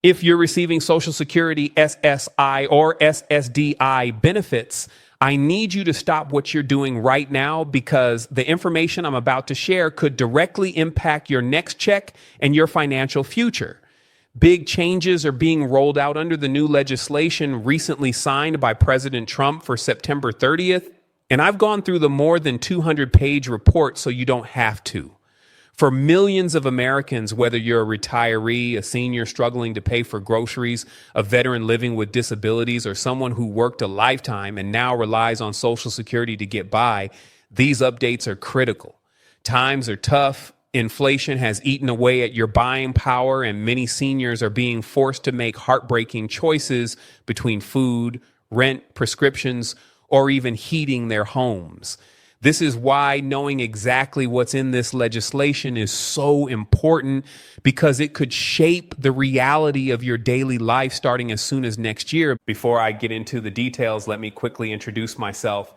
If you're receiving Social Security SSI or SSDI benefits, I need you to stop what you're doing right now because the information I'm about to share could directly impact your next check and your financial future. Big changes are being rolled out under the new legislation recently signed by President Trump for September 30th, and I've gone through the more than 200-page report so you don't have to. For millions of Americans, whether you're a retiree, a senior struggling to pay for groceries, a veteran living with disabilities, or someone who worked a lifetime and now relies on Social Security to get by, these updates are critical. Times are tough. Inflation has eaten away at your buying power, and many seniors are being forced to make heartbreaking choices between food, rent, prescriptions, or even heating their homes. This is why knowing exactly what's in this legislation is so important, because it could shape the reality of your daily life starting as soon as next year. Before I get into the details, let me quickly introduce myself.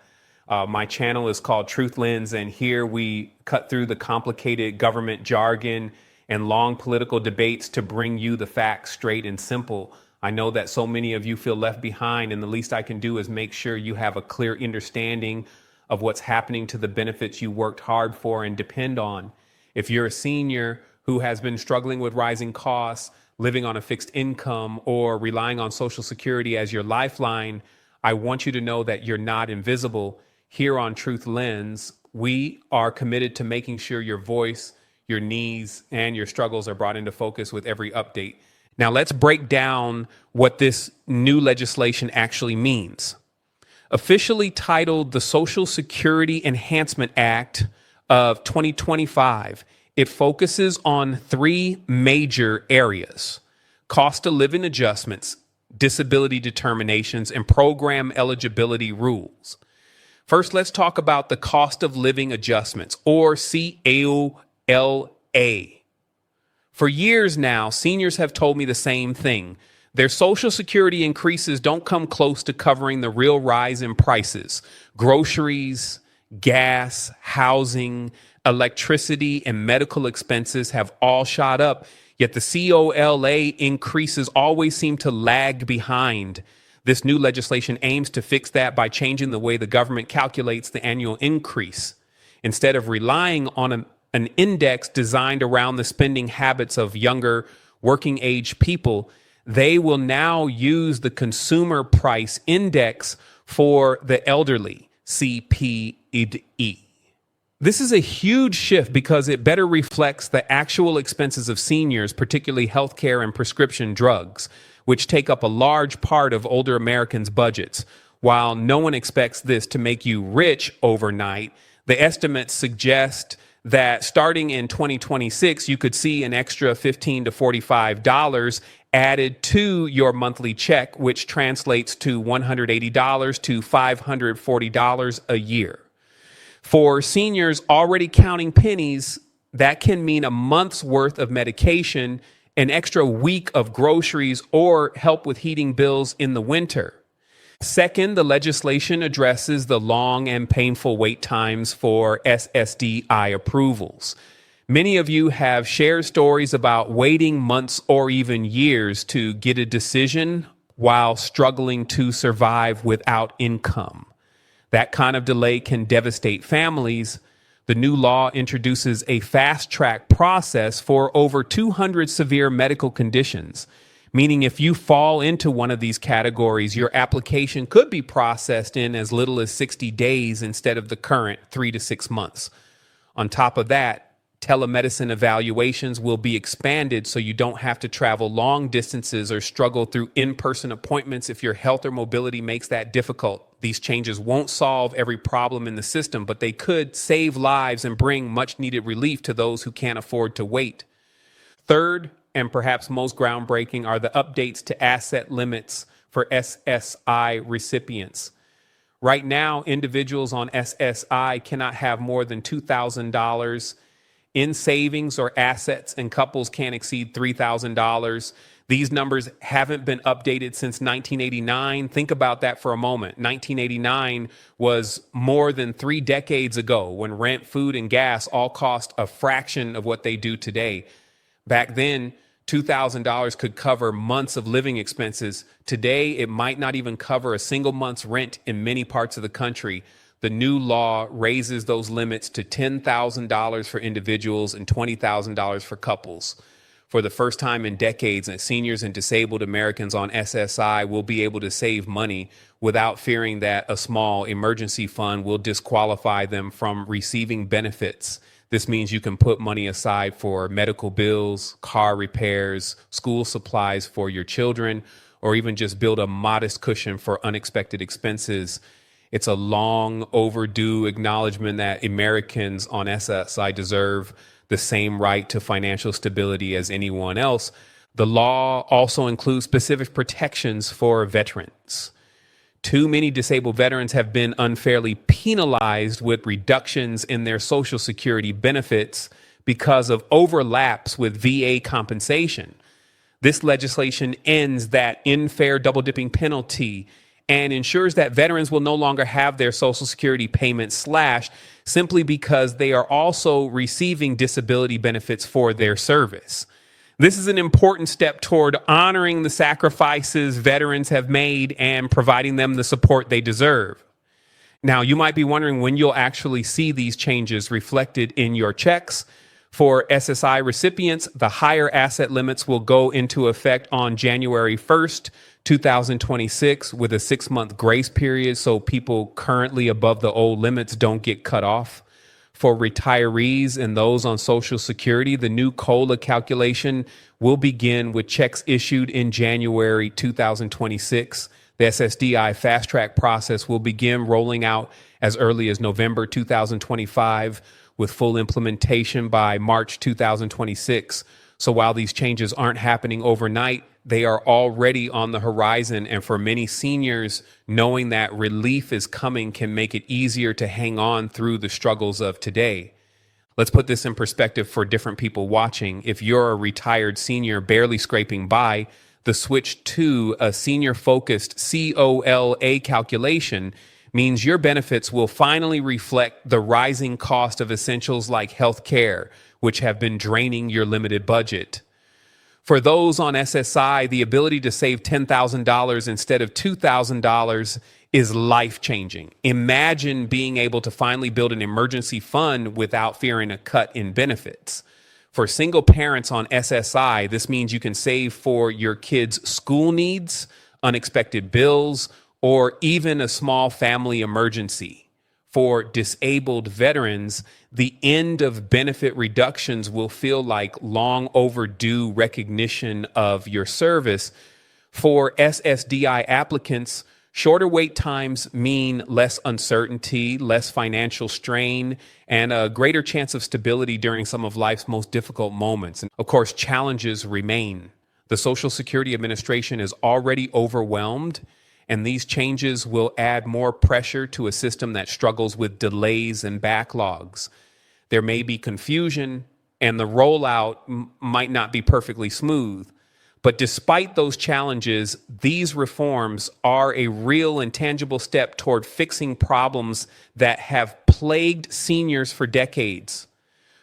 My channel is called Truth Lens, and here we cut through the complicated government jargon and long political debates to bring you the facts straight and simple. I know that so many of you feel left behind, and the least I can do is make sure you have a clear understanding of what's happening to the benefits you worked hard for and depend on. If you're a senior who has been struggling with rising costs, living on a fixed income, or relying on Social Security as your lifeline, I want you to know that you're not invisible. Here on Truth Lens, we are committed to making sure your voice, your needs, and your struggles are brought into focus with every update. Now let's break down what this new legislation actually means. Officially titled the Social Security Enhancement Act of 2025, it focuses on three major areas: cost of living adjustments, disability determinations, and program eligibility rules. First, let's talk about the cost of living adjustments, or COLA. For years now, seniors have told me the same thing. Their Social Security increases don't come close to covering the real rise in prices. Groceries, gas, housing, electricity, and medical expenses have all shot up, yet the COLA increases always seem to lag behind. This new legislation aims to fix that by changing the way the government calculates the annual increase. Instead of relying on an index designed around the spending habits of younger, working-age people, they will now use the Consumer Price Index for the elderly, CPE. This is a huge shift because it better reflects the actual expenses of seniors, particularly healthcare and prescription drugs, which take up a large part of older Americans' budgets. While no one expects this to make you rich overnight, the estimates suggest that starting in 2026, you could see an extra $15 to $45 added to your monthly check, which translates to $180 to $540 a year. For seniors already counting pennies, that can mean a month's worth of medication, an extra week of groceries, or help with heating bills in the winter. Second, the legislation addresses the long and painful wait times for SSDI approvals. Many of you have shared stories about waiting months or even years to get a decision while struggling to survive without income. That kind of delay can devastate families. The new law introduces a fast-track process for over 200 severe medical conditions, meaning if you fall into one of these categories, your application could be processed in as little as 60 days instead of the current 3 to 6 months. On top of that, telemedicine evaluations will be expanded so you don't have to travel long distances or struggle through in-person appointments if your health or mobility makes that difficult. These changes won't solve every problem in the system, but they could save lives and bring much-needed relief to those who can't afford to wait. Third, and perhaps most groundbreaking, are the updates to asset limits for SSI recipients. Right now, individuals on SSI cannot have more than $2,000 in savings or assets, and couples can't exceed $3,000. These numbers haven't been updated since 1989. Think about that for a moment. 1989 was more than 3 decades ago, when rent, food, and gas all cost a fraction of what they do today. Back then, $2,000 could cover months of living expenses. Today, it might not even cover a single month's rent in many parts of the country. The new law raises those limits to $10,000 for individuals and $20,000 for couples. For the first time in decades, seniors and disabled Americans on SSI will be able to save money without fearing that a small emergency fund will disqualify them from receiving benefits. This means you can put money aside for medical bills, car repairs, school supplies for your children, or even just build a modest cushion for unexpected expenses. It's a long overdue acknowledgement that Americans on SSI deserve the same right to financial stability as anyone else. The law also includes specific protections for veterans. Too many disabled veterans have been unfairly penalized with reductions in their Social Security benefits because of overlaps with VA compensation. This legislation ends that unfair double-dipping penalty and ensures that veterans will no longer have their Social Security payments slashed simply because they are also receiving disability benefits for their service. This is an important step toward honoring the sacrifices veterans have made and providing them the support they deserve. Now, you might be wondering when you'll actually see these changes reflected in your checks. For SSI recipients, the higher asset limits will go into effect on January 1st, 2026, with a 6-month grace period so people currently above the old limits don't get cut off. For retirees and those on Social Security, the new COLA calculation will begin with checks issued in January 2026. The SSDI fast track process will begin rolling out as early as November 2025, with full implementation by March 2026. So while these changes aren't happening overnight, they are already on the horizon. And for many seniors, knowing that relief is coming can make it easier to hang on through the struggles of today. Let's put this in perspective for different people watching. If you're a retired senior barely scraping by, the switch to a senior-focused COLA calculation means your benefits will finally reflect the rising cost of essentials like health care, which have been draining your limited budget. For those on SSI, the ability to save $10,000 instead of $2,000 is life-changing. Imagine being able to finally build an emergency fund without fearing a cut in benefits. For single parents on SSI, this means you can save for your kids' school needs, unexpected bills, or even a small family emergency. For disabled veterans, the end of benefit reductions will feel like long overdue recognition of your service. For SSDI applicants, shorter wait times mean less uncertainty, less financial strain, and a greater chance of stability during some of life's most difficult moments. And of course, challenges remain. The Social Security Administration is already overwhelmed, and these changes will add more pressure to a system that struggles with delays and backlogs. There may be confusion, and the rollout might not be perfectly smooth. But despite those challenges, these reforms are a real and tangible step toward fixing problems that have plagued seniors for decades.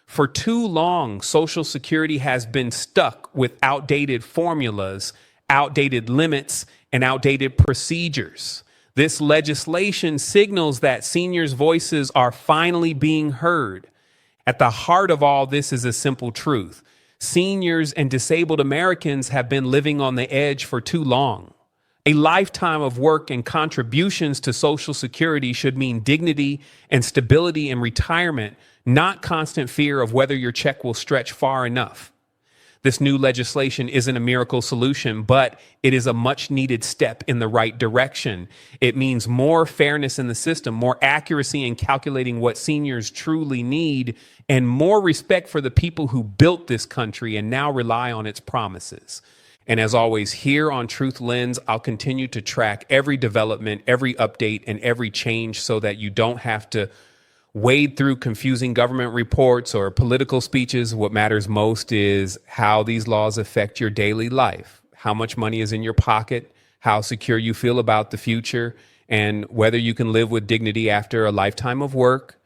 For too long, Social Security has been stuck with outdated formulas, outdated limits, and outdated procedures. This legislation signals that seniors' voices are finally being heard. At the heart of all this is a simple truth. Seniors and disabled Americans have been living on the edge for too long. A lifetime of work and contributions to Social Security should mean dignity and stability in retirement, not constant fear of whether your check will stretch far enough. This new legislation isn't a miracle solution, but it is a much needed step in the right direction. It means more fairness in the system, more accuracy in calculating what seniors truly need, and more respect for the people who built this country and now rely on its promises. And as always, here on Truth Lens, I'll continue to track every development, every update, and every change so that you don't have to wade through confusing government reports or political speeches. What matters most is how these laws affect your daily life, how much money is in your pocket, how secure you feel about the future, and whether you can live with dignity after a lifetime of work,